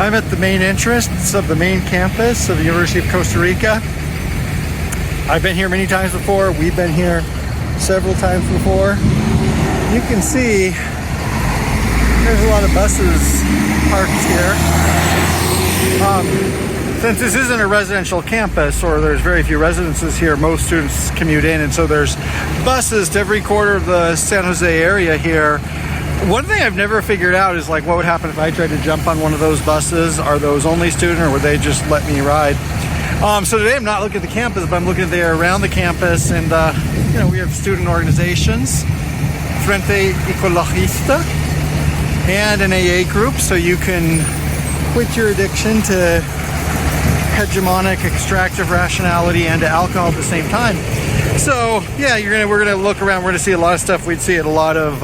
I'm at the main entrance of the main campus of the University of Costa Rica. I've been here many times before. We've been here several times before. You can see there's a lot of buses parked here. Since this isn't a residential campus, or there's very few residences here, most students commute in, and so there's buses to every quarter of the San Jose area here. One thing I've never figured out is like what would happen if I tried to jump on one of those buses. Are those only student, or would they just let me ride? So today I'm not looking at the campus, but I'm looking at the area around the campus, and we have student organizations, Frente Ecologista, and an AA group, so you can quit your addiction to hegemonic extractive rationality and to alcohol at the same time. So yeah, we're gonna look around. We're gonna see a lot of stuff we'd see at a lot of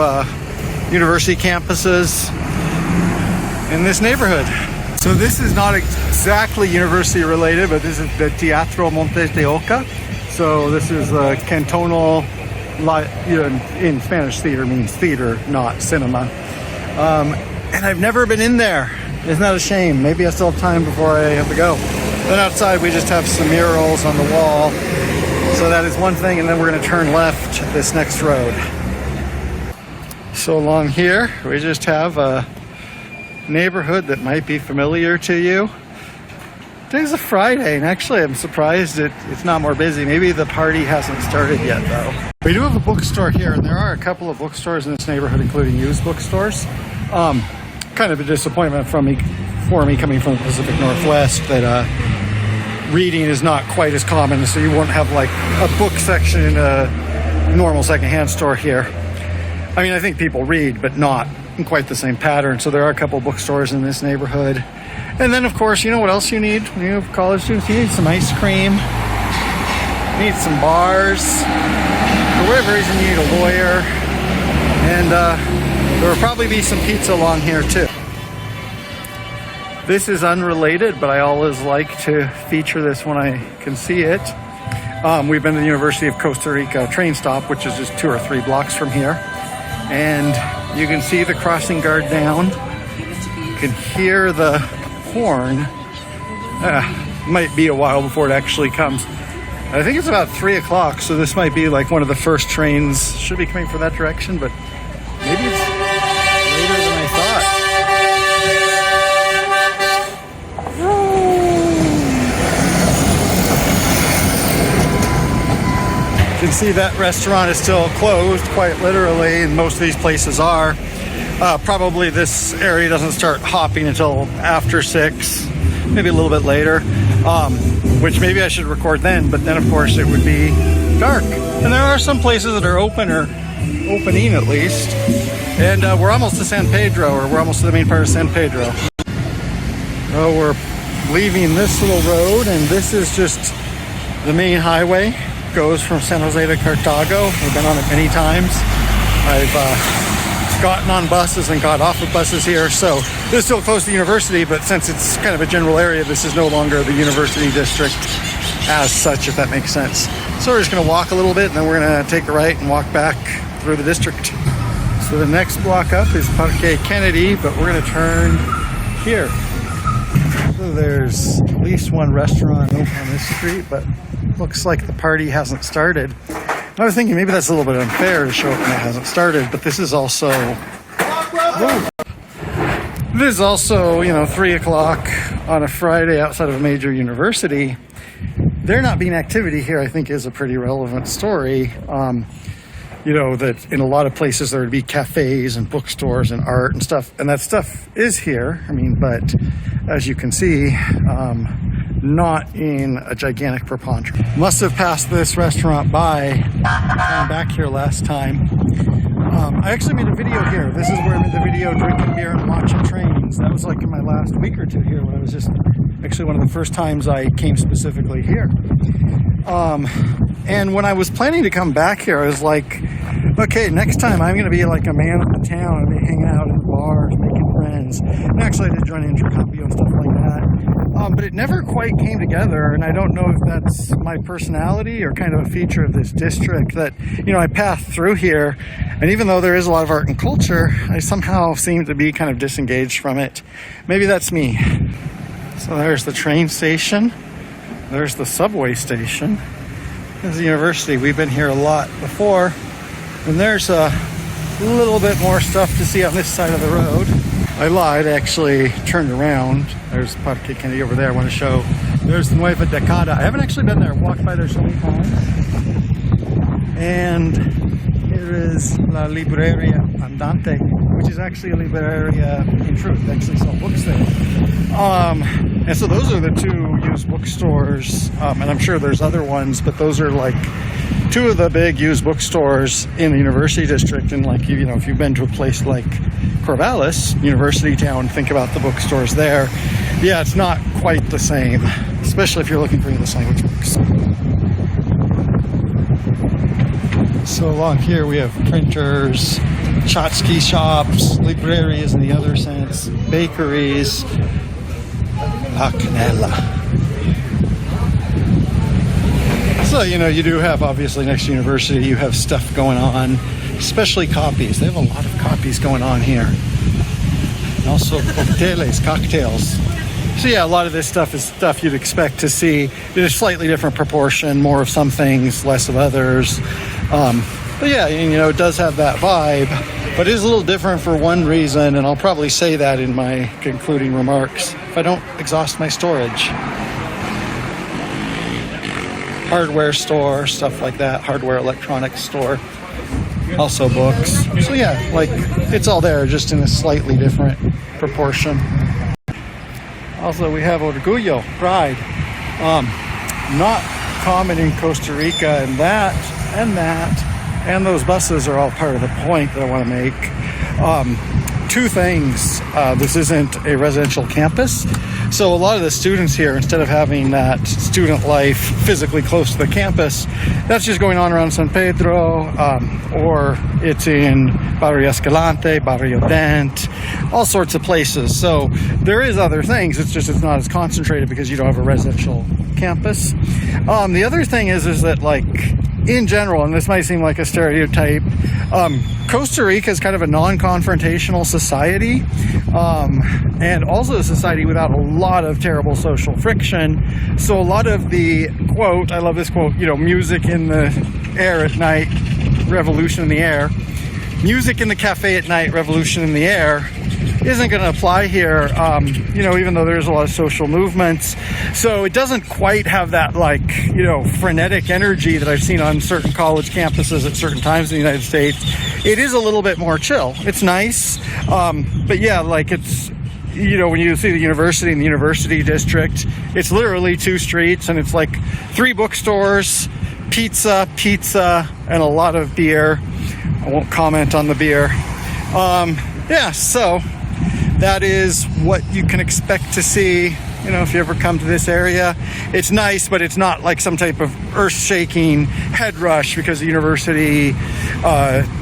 university campuses in this neighborhood. So this is not exactly university related, but this is the Teatro Montes de Oca. So this is a cantonal, in Spanish, theater means theater, not cinema. And I've never been in there. Isn't that a shame? Maybe I still have time before I have to go. Then outside we just have some murals on the wall. So that is one thing, and then we're going to turn left this next road. So along here we just have a neighborhood that might be familiar to you. Today's a Friday, and actually I'm surprised it's not more busy. Maybe the party hasn't started yet though. We do have a bookstore here, and there are a couple of bookstores in this neighborhood, including used bookstores. Kind of a disappointment for me coming from the Pacific Northwest that reading is not quite as common, so you won't have like a book section in a normal secondhand store here. I mean, I think people read, but not in quite the same pattern. So there are a couple bookstores in this neighborhood. And then, of course, you know what else you need when you have college students? You need some ice cream. You need some bars. For whatever reason, you need a lawyer. And there will probably be some pizza along here, too. This is unrelated, but I always like to feature this when I can see it. We've been to the University of Costa Rica train stop, which is just 2 or 3 blocks from here. And you can see the crossing guard down. You can hear the horn. Might be a while before it actually comes. I think it's about 3 o'clock, so this might be like one of the first trains. Should be coming from that direction, but maybe it's later than I thought. You can see that restaurant is still closed, quite literally, and most of these places are. Probably this area doesn't start hopping until after 6, maybe a little bit later, which maybe I should record then, but then of course it would be dark. And there are some places that are open, or opening at least. And we're almost to San Pedro, or we're almost to the main part of San Pedro. Oh, we're leaving this little road, and this is just the main highway. Goes from San Jose to Cartago. I've been on it many times. I've gotten on buses and got off of buses here. So this is still close to the university, but since it's kind of a general area, this is no longer the university district as such, if that makes sense. So we're just going to walk a little bit, and then we're going to take a right and walk back through the district. So the next block up is Parque Kennedy, but we're going to turn here. So there's at least one restaurant open on this street, but looks like the party hasn't started. I was thinking maybe that's a little bit unfair to show up when it hasn't started, but this is also, 3 o'clock on a Friday outside of a major university. There not being activity here, I think, is a pretty relevant story. That in a lot of places there would be cafes and bookstores and art and stuff, and that stuff is here. But as you can see, not in a gigantic preponderance. Must have passed this restaurant by going back here last time. I actually made a video here. This is where I made the video drinking beer and watching trains. That was like in my last week or two here, when I was just actually one of the first times I came specifically here. And when I was planning to come back here, I was like, okay, next time I'm going to be like a man of the town and be hanging out in bars, making friends. And actually, I did join Intercambio and stuff like that. But it never quite came together, and I don't know if that's my personality or kind of a feature of this district that, I path through here, and even though there is a lot of art and culture, I somehow seem to be kind of disengaged from it. Maybe that's me. So there's the train station. There's the subway station. There's the university. We've been here a lot before. And there's a little bit more stuff to see on this side of the road. I lied, I actually turned around. There's Parque Kennedy over there I want to show. There's the Nueva Decada. I haven't actually been there. I've walked by there so many times. And here is La Libreria Andante, which is actually a libreria in truth. They actually sell books there. And so those are the two used bookstores. And I'm sure there's other ones, but those are like two of the big used bookstores in the University District. And like, if you've been to a place like Corvallis, University Town, think about the bookstores there. Yeah, it's not quite the same, especially if you're looking for English language books. So along here we have printers, tchotchke shops, librarias in the other sense, bakeries, La Canela. So, you do have, obviously, next to university, you have stuff going on, especially copies. They have a lot of copies going on here. And also cocktails. So, yeah, a lot of this stuff is stuff you'd expect to see in a slightly different proportion, more of some things, less of others. But, yeah, it does have that vibe, but it is a little different for one reason, and I'll probably say that in my concluding remarks if I don't exhaust my storage. Hardware store, stuff like that, hardware electronics store, also books. So yeah, like it's all there, just in a slightly different proportion. Also, we have Orgullo, pride. Not common in Costa Rica, and those buses are all part of the point that I want to make. Two things. This isn't a residential campus. So a lot of the students here, instead of having that student life physically close to the campus, that's just going on around San Pedro, or it's in Barrio Escalante, Barrio Dent, all sorts of places. So there is other things. It's just it's not as concentrated because you don't have a residential campus. The other thing is that like in general, and this might seem like a stereotype, Costa Rica is kind of a non-confrontational society, and also a society without a lot of terrible social friction. So a lot of the quote, I love this quote, music in the air at night, revolution in the air. Music in the cafe at night, revolution in the air isn't going to apply here, even though there's a lot of social movements. So it doesn't quite have that frenetic energy that I've seen on certain college campuses at certain times in the United States. It is a little bit more chill. It's nice. But yeah, it's, when you see the university in the University District, it's literally two streets and it's like three bookstores, pizza, and a lot of beer. I won't comment on the beer. So that is what you can expect to see, if you ever come to this area. It's nice, but it's not like some type of earth-shaking head rush because the university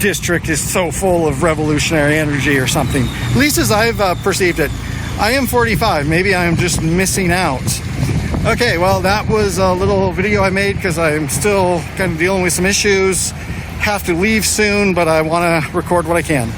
district is so full of revolutionary energy or something. At least as I've perceived it. I am 45. Maybe I am just missing out. Okay, well, that was a little video I made because I'm still kind of dealing with some issues. Have to leave soon, but I want to record what I can.